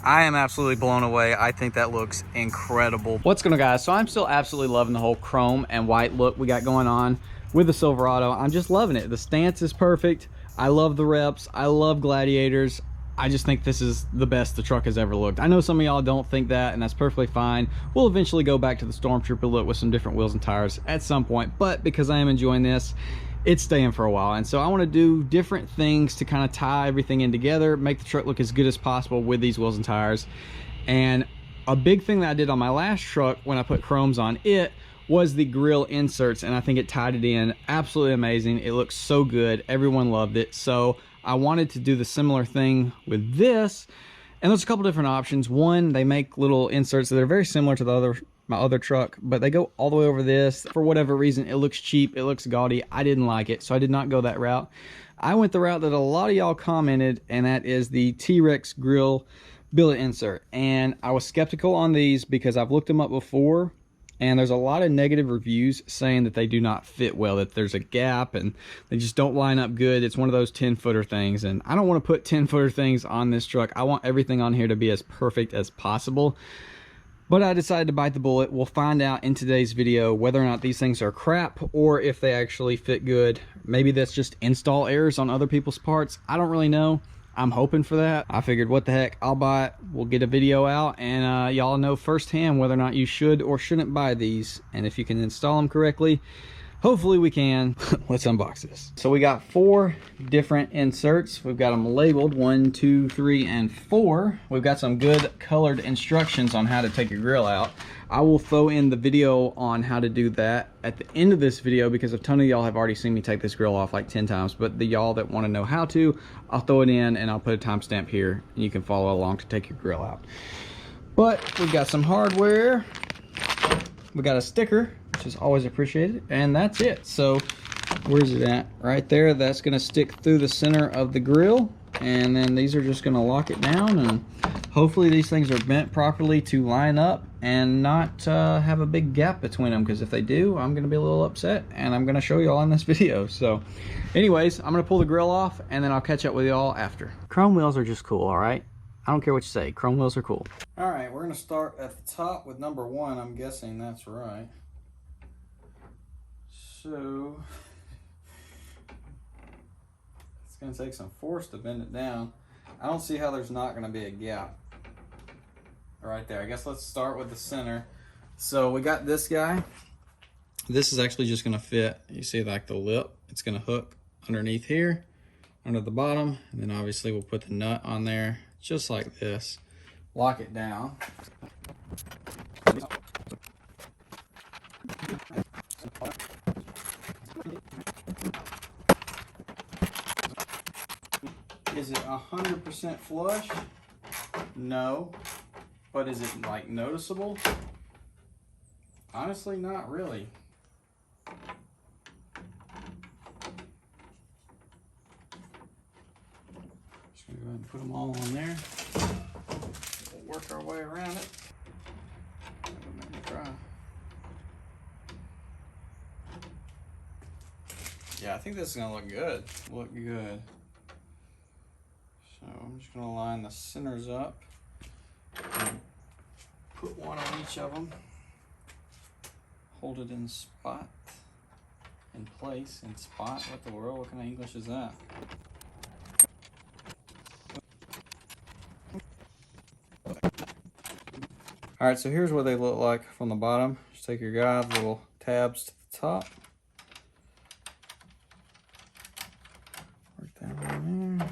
I am absolutely blown away. I think that looks incredible. What's going on, guys? So I'm still absolutely loving the whole chrome and white look we got going on with the Silverado. I'm just loving it. The stance is perfect. I love the reps. I love Gladiators. I just think this is the best the truck has ever looked. I know some of y'all don't think that, and that's perfectly fine. We'll eventually go back to the Stormtrooper look with some different wheels and tires at some point, but because I am enjoying this, it's staying for a while. And so I want to do different things to kind of tie everything in together, make the truck look as good as possible with these wheels and tires. And a big thing that I did on my last truck when I put chromes on it was the grill inserts, and I think it tied it in absolutely amazing. It looks so good. Everyone loved it. So I wanted to do the similar thing with this, and there's a couple different options. One, they make little inserts that are very similar to my other truck, but they go all the way over this. For whatever reason, it looks cheap, it looks gaudy. I didn't like it, so I did not go that route. I went the route that a lot of y'all commented, and that is the T-Rex grill billet insert. And I was skeptical on these because I've looked them up before, and there's a lot of negative reviews saying that they do not fit well, that there's a gap and they just don't line up good. It's one of those 10-footer things, and I don't want to put 10-footer things on this truck. I want everything on here to be as perfect as possible. But I decided to bite the bullet. We'll find out in today's video whether or not these things are crap or if they actually fit good. Maybe that's just install errors on other people's parts. I don't really know. I'm hoping for that. I figured, what the heck, I'll buy it. We'll get a video out, and y'all know firsthand whether or not you should or shouldn't buy these. And if you can install them correctly, hopefully we can. Let's unbox this. So we got 4 different inserts. We've got them labeled 1, 2, 3, and 4. We've got some good colored instructions on how to take your grill out. I will throw in the video on how to do that at the end of this video, because a ton of y'all have already seen me take this grill off like 10 times, but the y'all that want to know how to, I'll throw it in and I'll put a timestamp here and you can follow along to take your grill out. But we've got some hardware. We got a sticker, which is always appreciated, and that's it. So where's it at? Right there. That's going to stick through the center of the grill, and then these are just going to lock it down, and hopefully these things are bent properly to line up and not have a big gap between them, because if they do, I'm going to be a little upset, and I'm going to show you all in this video. So anyways, I'm going to pull the grill off and then I'll catch up with y'all after. Chrome wheels are just cool, all right? I don't care what you say, chrome wheels are cool. All right, we're going to start at the top with number 1. I'm guessing that's right. So it's going to take some force to bend it down. I don't see how there's not going to be a gap right there. I guess let's start with the center. So we got this guy. This is actually just going to fit. You see like the lip. It's going to hook underneath here, under the bottom, and then obviously we'll put the nut on there just like this. Lock it down. Is it 100% flush? No. But is it like noticeable? Honestly, not really. Just gonna go ahead and put them all on there. We'll work our way around it. Yeah, I think this is gonna look good. Look good. So I'm just gonna line the centers up. And put one on each of them. Hold it in spot. In place. In spot. What the world? What kind of English is that? Alright, so here's what they look like from the bottom. Just take your guide, little tabs to the top. Work that one there.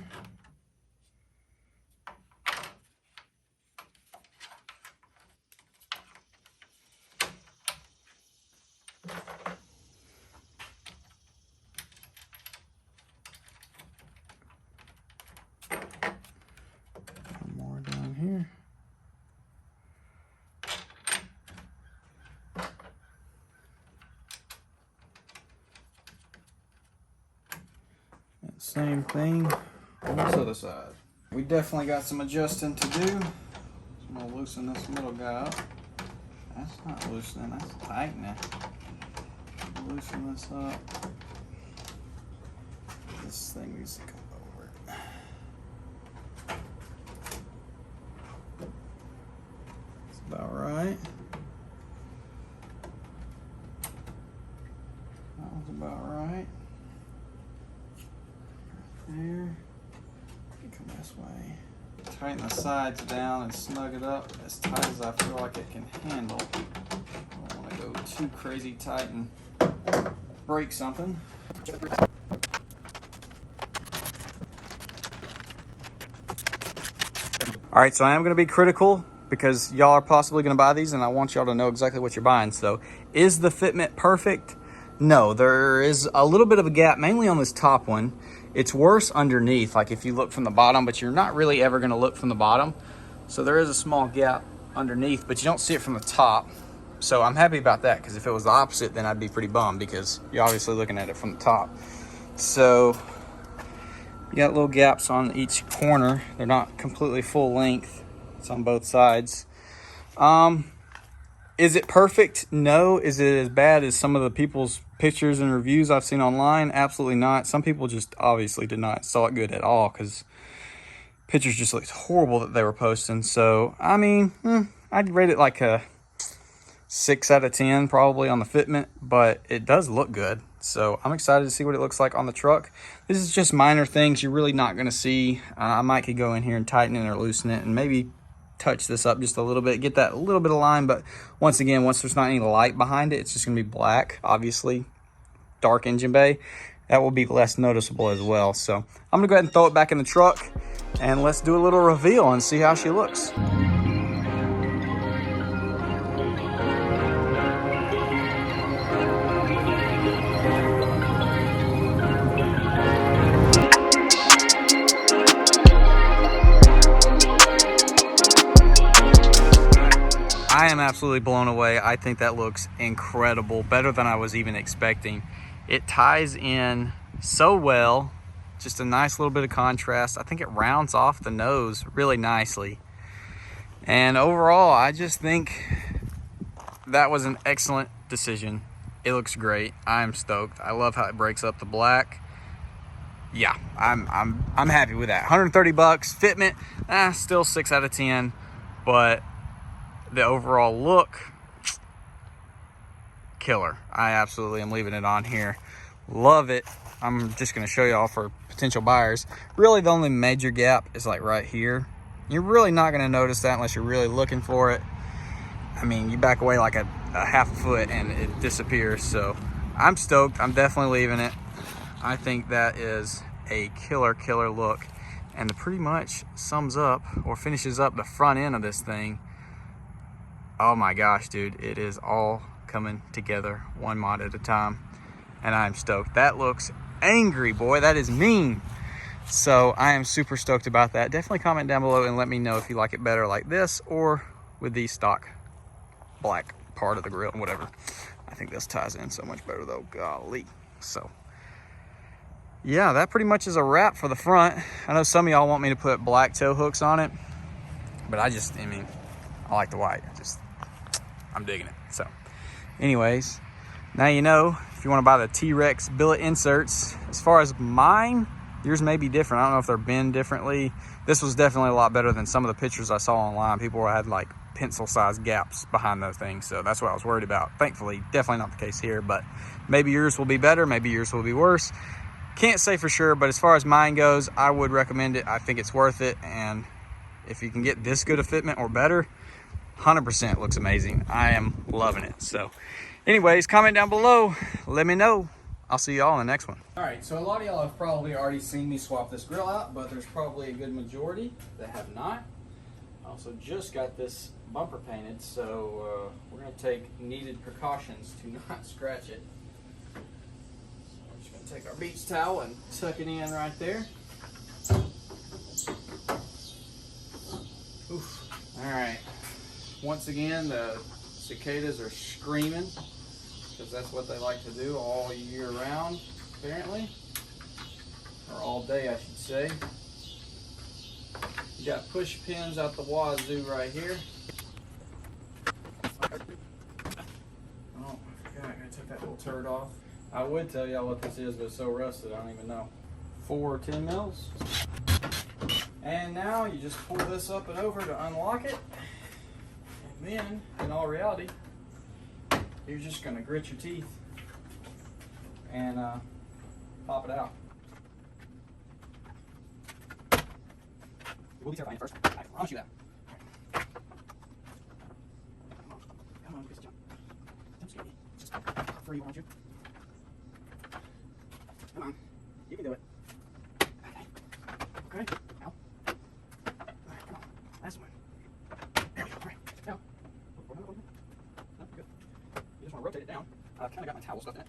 One more down here. Same thing on this other side. We definitely got some adjusting to do. So I'm gonna loosen this middle guy up. That's not loosening, that's tightening. Loosen this up. This thing needs to come over. tighten the sides down and snug it up as tight as I feel like it can handle. I don't want to go too crazy tight and break something. All right, so I am going to be critical because y'all are possibly going to buy these and I want y'all to know exactly what you're buying. So is the fitment perfect? No, there is a little bit of a gap, mainly on this top one. It's worse underneath, like if you look from the bottom, but you're not really ever going to look from the bottom. So there is a small gap underneath, but you don't see it from the top. So I'm happy about that, because if it was the opposite, then I'd be pretty bummed, because you're obviously looking at it from the top. So you got little gaps on each corner. They're not completely full length. It's on both sides. Is it perfect? No. Is it as bad as some of the people's pictures and reviews I've seen online? Absolutely not. Some people just obviously did not saw it good at all, because pictures just looked horrible that they were posting. So, I mean, I'd rate it like a 6 out of 10 probably on the fitment, but it does look good. So I'm excited to see what it looks like on the truck. This is just minor things you're really not going to see. I might could go in here and tighten it or loosen it and maybe touch this up just a little bit, get that little bit of line. But once again, once there's not any light behind it, it's just going to be black, obviously, dark engine bay. That will be less noticeable as well. So I'm going to go ahead and throw it back in the truck and let's do a little reveal and see how she looks. I am absolutely blown away. I think that looks incredible, better than I was even expecting. It ties in so well, just a nice little bit of contrast. I think it rounds off the nose really nicely. And overall, I just think that was an excellent decision. It looks great. I'm stoked. I love how it breaks up the black. Yeah, I'm happy with that. 130 bucks, fitment, still 6 out of 10, but the overall look, killer. I absolutely am leaving it on here. Love it. I'm just going to show y'all for potential buyers. Really, the only major gap is like right here. You're really not going to notice that unless you're really looking for it. I mean, you back away like a half a foot and it disappears. So I'm stoked. I'm definitely leaving it. I think that is a killer look, and it pretty much sums up or finishes up the front end of this thing. Oh my gosh, dude, it is all coming together one mod at a time, and I'm stoked. That looks angry, boy. That is mean. So I am super stoked about that. Definitely comment down below and let me know if you like it better like this or with the stock black part of the grill, whatever. I think this ties in so much better though, golly. So yeah, that pretty much is a wrap for the front. I know some of y'all want me to put black tow hooks on it, but I mean, I like the white. I'm digging it. So anyways, now you know if you want to buy the T-Rex billet inserts. As far as mine, yours may be different. I don't know if they're bent differently. This was definitely a lot better than some of the pictures I saw online. People had like pencil-sized gaps behind those things, so that's what I was worried about. Thankfully, definitely not the case here, but maybe yours will be better, maybe yours will be worse. Can't say for sure, but as far as mine goes, I would recommend it. I think it's worth it, and if you can get this good a fitment or better, 100% looks amazing. I am loving it. So anyways, comment down below, let me know. I'll see y'all in the next one. All right, so a lot of y'all have probably already seen me swap this grill out, but there's probably a good majority that have not. I also just got this bumper painted, so we're gonna take needed precautions to not scratch it. So we're just gonna take our beach towel and tuck it in right there. Oof. All right. Once again, the cicadas are screaming because that's what they like to do all year round, apparently, or all day, I should say. You got push pins out the wazoo right here. Oh, I forgot, I gotta take that little turd off. I would tell y'all what this is, but it's so rusted, I don't even know. 4 10 mils. And now you just pull this up and over to unlock it. And then, in all reality, you're just gonna grit your teeth and pop it out. It will be terrifying at first. I promise you that. Come on, just jump. Don't scare me. Just for you, won't you? Come on. You can do it. Okay. Okay. Now. All right, come on. Last one. There we go. All right. Now. No, good. You just want to rotate it down. I've kind of got my towel stuck in it.